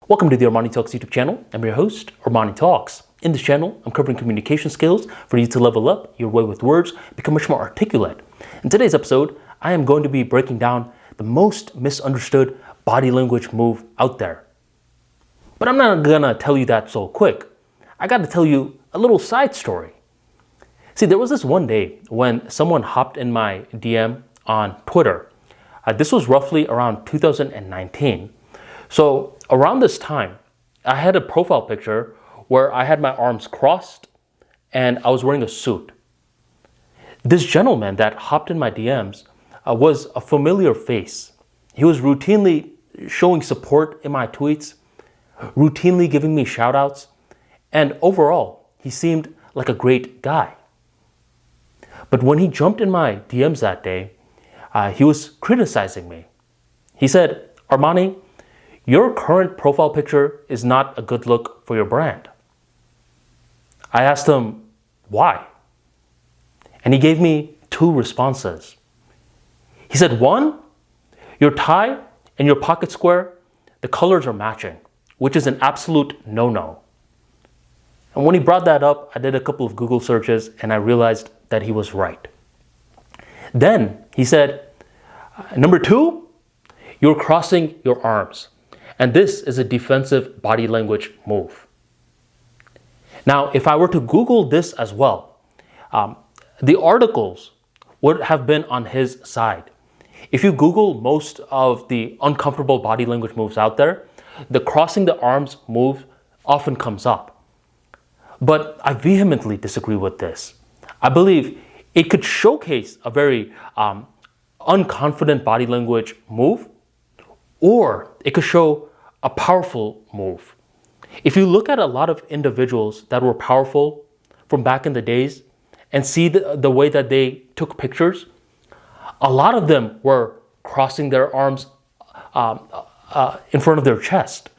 Welcome to the ArmaniTalks YouTube channel. I'm your host, ArmaniTalks. In this channel, I'm covering communication skills for you to level up your way with words, become much more articulate. In today's episode, I am going to be breaking down the most misunderstood body language move out there. But I'm not gonna tell you that so quick. I gotta tell you a little side story. See, there was this one day when someone hopped in my DM on Twitter. This was roughly around 2019. So around this time, I had a profile picture where I had my arms crossed and I was wearing a suit. This gentleman that hopped in my DMs was a familiar face. He was routinely showing support in my tweets, routinely giving me shout outs, and overall, he seemed like a great guy. But when he jumped in my DMs that day, he was criticizing me. He said, "Armani, your current profile picture is not a good look for your brand." I asked him, why? And he gave me two responses. He said, one, your tie and your pocket square, the colors are matching, which is an absolute no-no. And when he brought that up, I did a couple of Google searches and I realized that he was right. Then he said, number two, you're crossing your arms. And this is a defensive body language move. Now, if I were to Google this as well, the articles would have been on his side. If you Google most of the uncomfortable body language moves out there, the crossing the arms move often comes up. But I vehemently disagree with this. I believe it could showcase a very unconfident body language move, or it could show a powerful move. If you look at a lot of individuals that were powerful from back in the days and see the way that they took pictures, a lot of them were crossing their arms in front of their chest.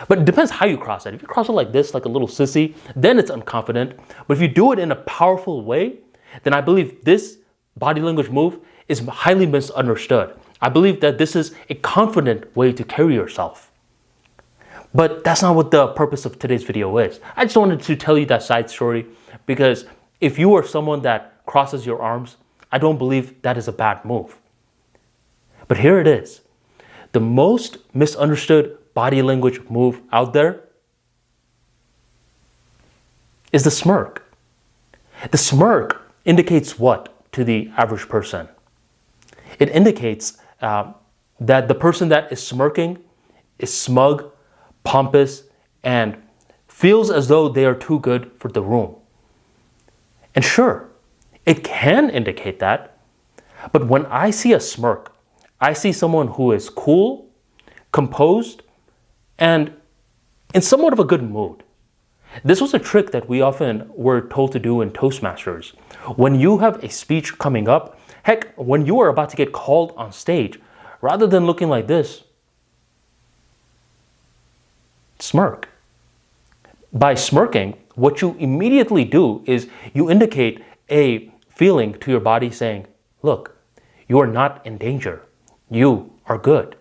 But it depends how you cross it. If you cross it like this, like a little sissy, then it's unconfident. But if you do it in a powerful way, then I believe this body language move is highly misunderstood. I believe that this is a confident way to carry yourself. But that's not what the purpose of today's video is. I just wanted to tell you that side story because if you are someone that crosses your arms, I don't believe that is a bad move. But here it is. The most misunderstood body language move out there is the smirk. The smirk indicates what to the average person? It indicates that the person that is smirking is smug, pompous, and feels as though they are too good for the room. And sure, it can indicate that, but when I see a smirk, I see someone who is cool, composed, and in somewhat of a good mood. This was a trick that we often were told to do in Toastmasters. When you have a speech coming up, heck, when you are about to get called on stage, rather than looking like this, smirk. By smirking, what you immediately do is you indicate a feeling to your body saying, look, you are not in danger. You are good.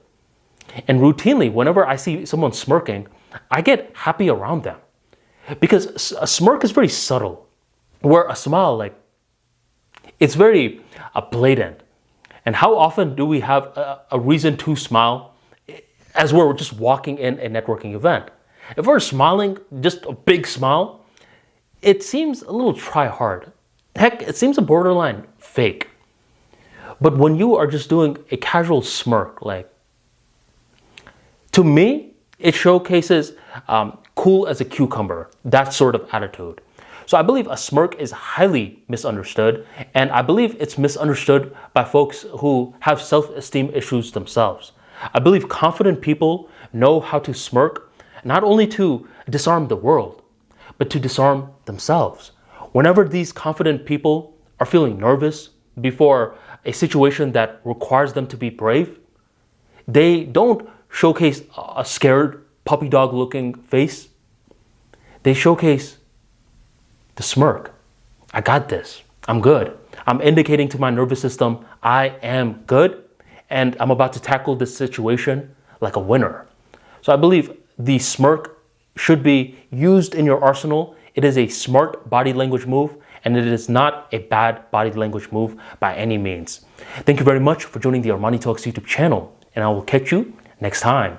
And routinely, whenever I see someone smirking, I get happy around them. Because a smirk is very subtle, where a smile, it's very blatant. And how often do we have a reason to smile as we're just walking in a networking event? If we're smiling, just a big smile, it seems a little try hard. Heck, it seems a borderline fake. But when you are just doing a casual smirk, to me, it showcases cool as a cucumber, that sort of attitude. So I believe a smirk is highly misunderstood, and I believe it's misunderstood by folks who have self-esteem issues themselves. I believe confident people know how to smirk, not only to disarm the world, but to disarm themselves. Whenever these confident people are feeling nervous before a situation that requires them to be brave, they don't showcase a scared puppy dog looking face. They showcase the smirk. I got this. I'm good. I'm indicating to my nervous system, I am good, and I'm about to tackle this situation like a winner. So I believe the smirk should be used in your arsenal. It is a smart body language move, and it is not a bad body language move by any means. Thank you very much for joining the Armani Talks YouTube channel, and I will catch you next time.